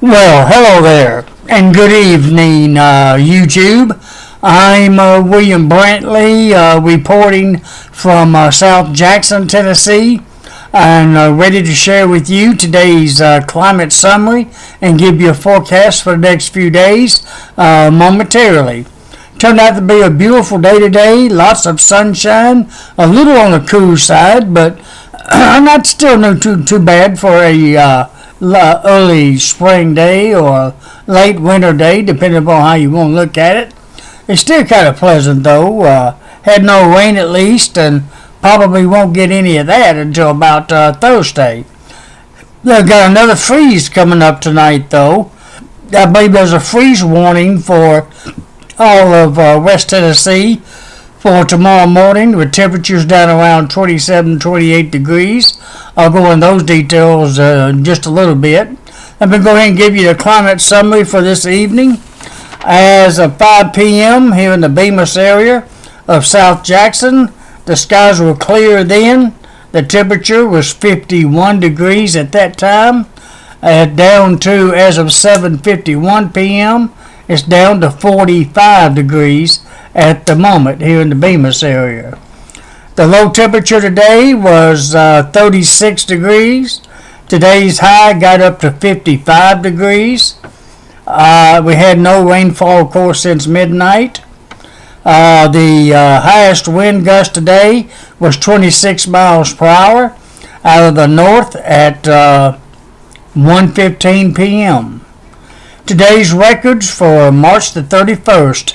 Well, hello there, and good evening, YouTube. I'm William Brantley, reporting from South Jackson, Tennessee, and ready to share with you today's climate summary and give you a forecast for the next few days momentarily. Turned out to be a beautiful day today, lots of sunshine, a little on the cool side, but not still too bad for a early spring day or late winter day, depending upon how you want to look at it. It's still kind of pleasant though. Had no rain at least, and probably won't get any of that until about Thursday. They've got another freeze coming up tonight though. I believe there's a freeze warning for all of West Tennessee for tomorrow morning, with temperatures down around 27, 28 degrees. I'll go into those details in just a little bit. Let me go ahead and give you the climate summary for this evening. As of 5 p.m. here in the Bemis area of South Jackson, the skies were clear then. The temperature was 51 degrees at that time. Down to, as of 7:51 p.m., it's down to 45 degrees at the moment here in the Bemis area. The low temperature today was 36 degrees. Today's high got up to 55 degrees. We had no rainfall, of course, since midnight. The highest wind gust today was 26 miles per hour out of the north at 1:15 p.m. Today's records for March the 31st.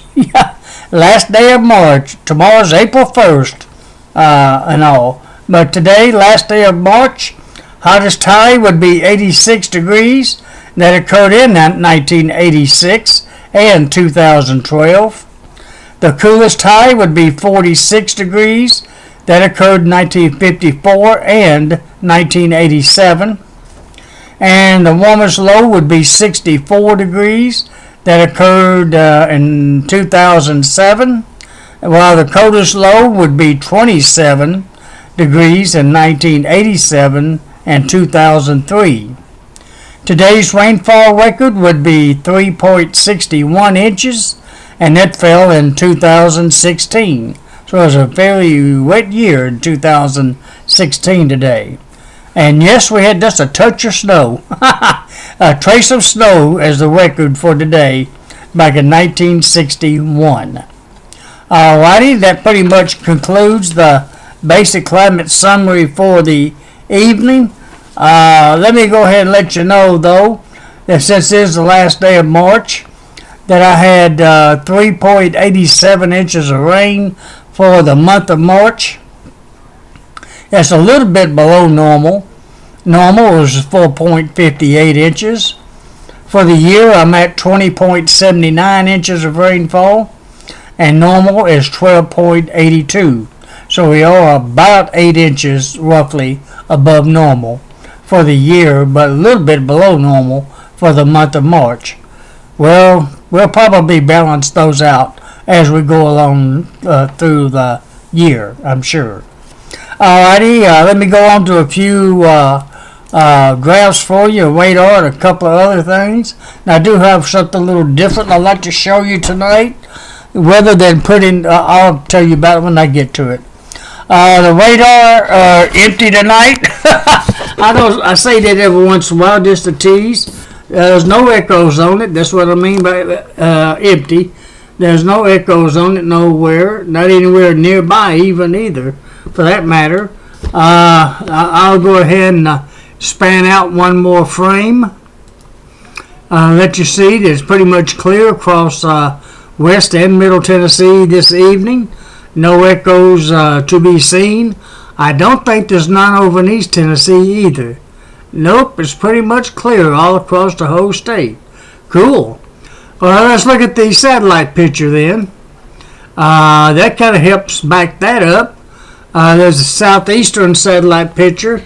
Last day of March. Tomorrow's April 1st and all. But today, last day of March, hottest high would be 86 degrees. That occurred in 1986 and 2012. The coolest high would be 46 degrees. That occurred in 1954 and 1987. And the warmest low would be 64 degrees. That occurred in 2007, while the coldest low would be 27 degrees in 1987 and 2003. Today's rainfall record would be 3.61 inches, and that fell in 2016. So it was a fairly wet year in 2016 today. And yes, we had just a touch of snow. A trace of snow as the record for today back in 1961. Alrighty, that pretty much concludes the basic climate summary for the evening. Let me go ahead and let you know, though, that since this is the last day of March, that I had 3.87 inches of rain for the month of March. That's a little bit below normal. Normal was 4.58 inches. For the year, I'm at 20.79 inches of rainfall, and normal is 12.82. So we are about 8 inches roughly above normal for the year, but a little bit below normal for the month of March. Well, we'll probably balance those out as we go along through the year, I'm sure. Alrighty, let me go on to a few graphs for you, radar, and a couple of other things. Now, I do have something a little different I'd like to show you tonight, rather than I'll tell you about it when I get to it. The radar empty tonight. I say that every once in a while just to tease. There's no echoes on it. That's what I mean by empty. There's no echoes on it nowhere, not anywhere nearby even either, for that matter. I'll go ahead and span out one more frame. Let you see that it's pretty much clear across West and Middle Tennessee this evening. No echoes to be seen. I don't think there's none over in East Tennessee either. Nope, it's pretty much clear all across the whole state. Cool. Well, let's look at the satellite picture then. That kind of helps back that up. There's a southeastern satellite picture.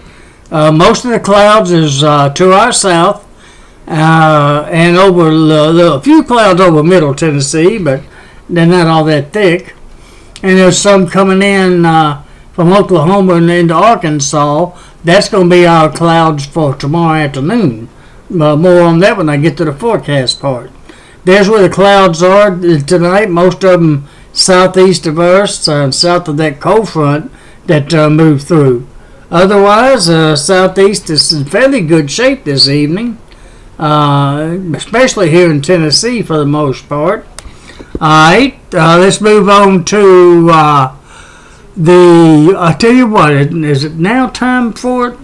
Most of the clouds is to our south, and over a few clouds over Middle Tennessee, but they're not all that thick. And there's some coming in from Oklahoma and into Arkansas. That's going to be our clouds for tomorrow afternoon. More on that when I get to the forecast part. There's where the clouds are tonight. Most of them southeast of us, south of that cold front that moved through. Otherwise, southeast is in fairly good shape this evening, especially here in Tennessee for the most part. Alright, let's move on to I tell you what, is it now time for it?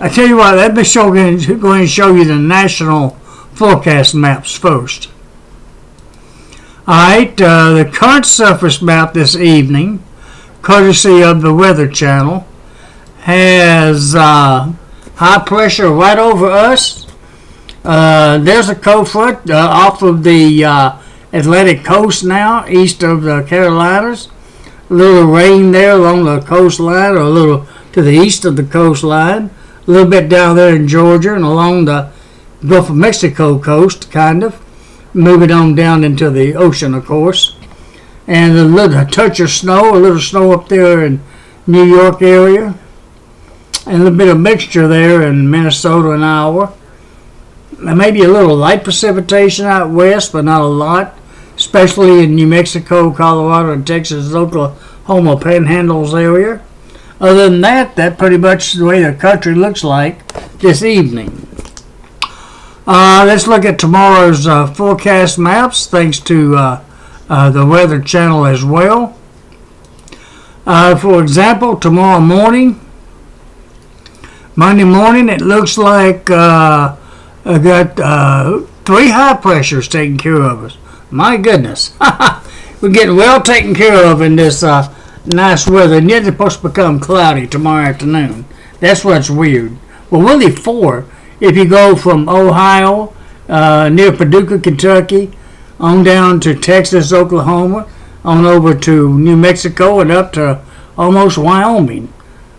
I tell you what, let me go ahead and show you the national forecast maps first. Alright, the current surface map this evening, courtesy of the Weather Channel, has high pressure right over us. There's a cold front off of the Atlantic coast now, east of the Carolinas. A little rain there along the coastline, or a little to the east of the coastline. A little bit down there in Georgia and along the Gulf of Mexico coast, kind of. Moving on down into the ocean, of course. And a touch of snow, a little snow up there in New York area. And a little bit of mixture there in Minnesota and Iowa. And maybe a little light precipitation out west, but not a lot. Especially in New Mexico, Colorado, and Texas, Oklahoma panhandles area. Other than that, that's pretty much the way the country looks like this evening. Let's look at tomorrow's forecast maps, thanks to the Weather Channel as well. For example, tomorrow morning, Monday morning, it looks like I got 3 high pressures taking care of us. My goodness. We're getting well taken care of in this nice weather, and yet it's supposed to become cloudy tomorrow afternoon. That's what's weird. Well, really 4. If you go from Ohio, near Paducah, Kentucky, on down to Texas, Oklahoma, on over to New Mexico, and up to almost Wyoming.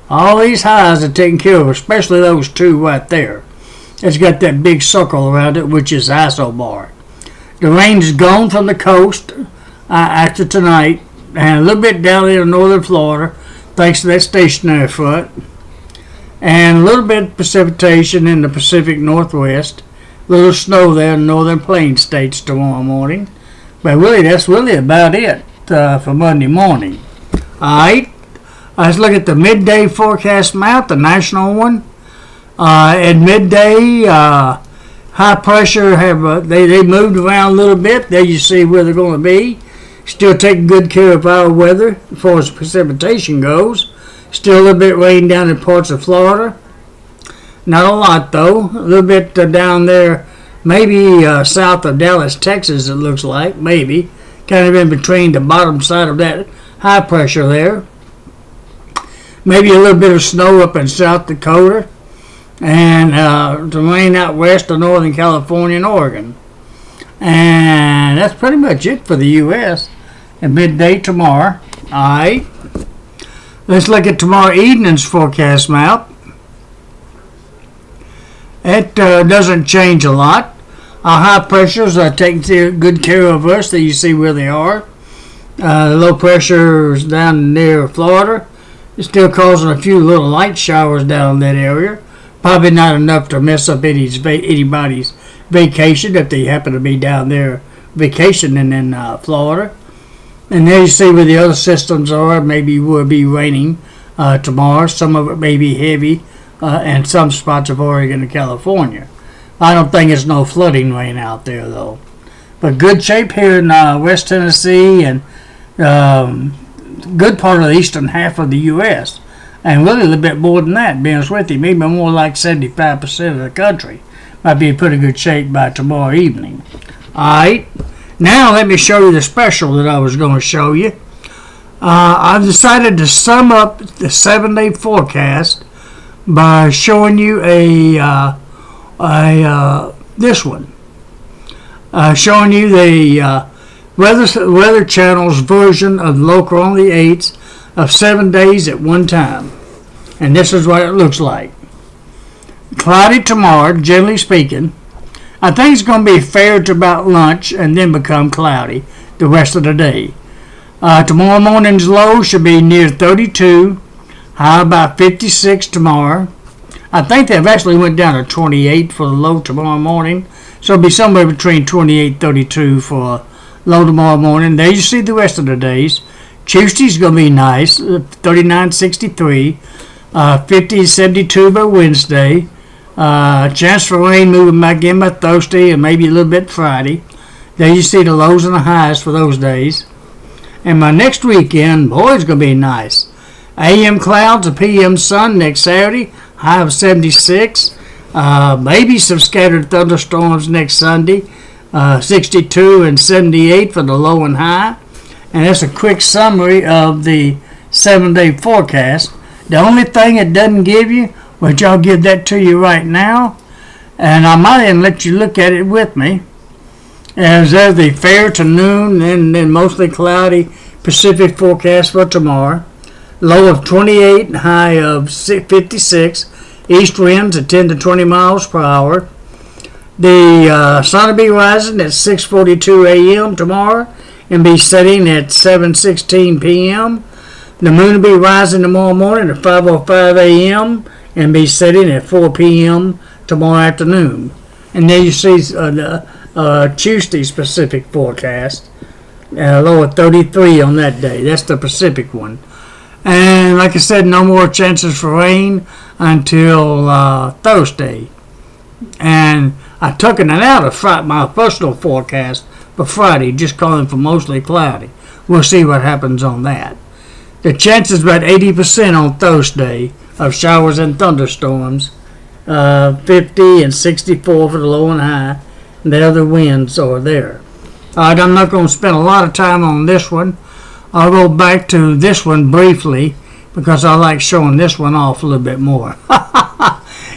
All these highs are taken care of, especially those 2 right there. It's got that big circle around it, which is isobar. The rain is gone from the coast after tonight, and a little bit down in northern Florida, thanks to that stationary front, and a little bit of precipitation in the Pacific Northwest, a little snow there in northern plain states tomorrow morning. But really, that's really about it for Monday morning. Alright, let's look at the midday forecast map, the national one. At midday, high pressure they moved around a little bit. There you see where they're going to be. Still taking good care of our weather as far as precipitation goes. Still a little bit rain down in parts of Florida. Not a lot though. A little bit down there, maybe south of Dallas, Texas. It looks like maybe kind of in between the bottom side of that high pressure there. Maybe a little bit of snow up in South Dakota. And the rain out west of Northern California and Oregon. And that's pretty much it for the U.S. at midday tomorrow. Alright. Let's look at tomorrow evening's forecast map. It doesn't change a lot. Our high pressures are taking good care of us, that you see where they are. The low pressure is down near Florida. It's still causing a few little light showers down in that area. Probably not enough to mess up anybody's vacation if they happen to be down there vacationing in Florida. And there you see where the other systems are. Maybe it will be raining tomorrow. Some of it may be heavy in some spots of Oregon and California. I don't think it's no flooding rain out there though. But good shape here in West Tennessee and good part of the eastern half of the U.S. And really a little bit more than that, being honest with you. Maybe more like 75% of the country might be in pretty good shape by tomorrow evening. Alright, now let me show you the special that I was going to show you. I've decided to sum up the 7-day forecast by showing you this one. Showing you the Weather Channel's version of local on the 8th of 7 days at one time. And this is what it looks like. Cloudy tomorrow, generally speaking. I think it's going to be fair to about lunch and then become cloudy the rest of the day. Tomorrow morning's low should be near 32. High about 56 tomorrow. I think they've actually went down to 28 for the low tomorrow morning. So it'll be somewhere between 28 and 32 for low tomorrow morning. There you see the rest of the days. Tuesday's going to be nice, 39, 63. 50, 72 by Wednesday. Chance for rain moving back in by Thursday and maybe a little bit Friday. There you see the lows and the highs for those days. And my next weekend, boy, it's going to be nice. AM clouds, a PM sun next Saturday, high of 76. Maybe some scattered thunderstorms next Sunday, 62 and 78 for the low and high. And that's a quick summary of the 7-day forecast. The only thing it doesn't give you, which I'll give that to you right now, and I might even let you look at it with me, is there's the fair to noon and then mostly cloudy Pacific forecast for tomorrow. Low of 28 and high of 56. East winds at 10 to 20 miles per hour. The sun will be rising at 6:42 a.m. tomorrow and be setting at 7:16 p.m. The moon will be rising tomorrow morning at 5:05 a.m. and be setting at 4 p.m. tomorrow afternoon. And there you see the Tuesday's Pacific forecast. Low of 33 on that day. That's the Pacific one. And like I said, no more chances for rain until Thursday. And I took it out of my personal forecast for Friday, just calling for mostly cloudy. We'll see what happens on that. The chances about 80% on Thursday of showers and thunderstorms, 50 and 64 for the low and high, and the other winds are there. Alright, I'm not going to spend a lot of time on this one. I'll go back to this one briefly because I like showing this one off a little bit more,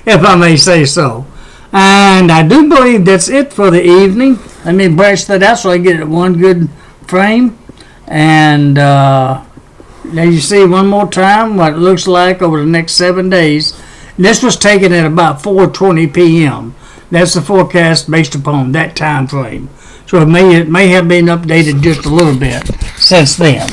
if I may say so. And I do believe that's it for the evening. Let me branch that out so I get it one good frame. And there you see one more time what it looks like over the next 7 days. This was taken at about 4:20 p.m. That's the forecast based upon that time frame. So it may have been updated just a little bit since then.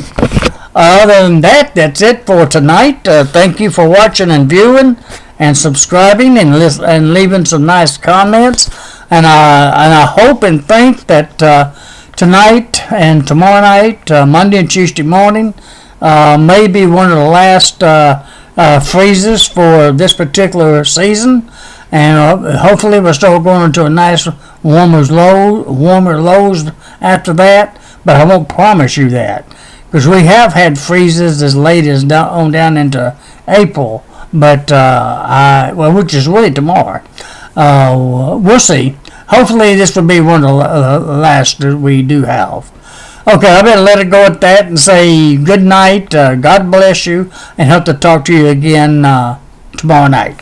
Other than that, that's it for tonight. Thank you for watching and viewing and subscribing and leaving some nice comments. And I hope and think that tonight and tomorrow night, Monday and Tuesday morning, may be one of the last freezes for this particular season. And hopefully we'll start going into a nice warmer lows after that. But I won't promise you that, because we have had freezes as late as down into April. But which is really tomorrow. We'll see. Hopefully this will be one of the last that we do have. Okay, I better let it go at that and say good night. God bless you, and hope to talk to you again tomorrow night.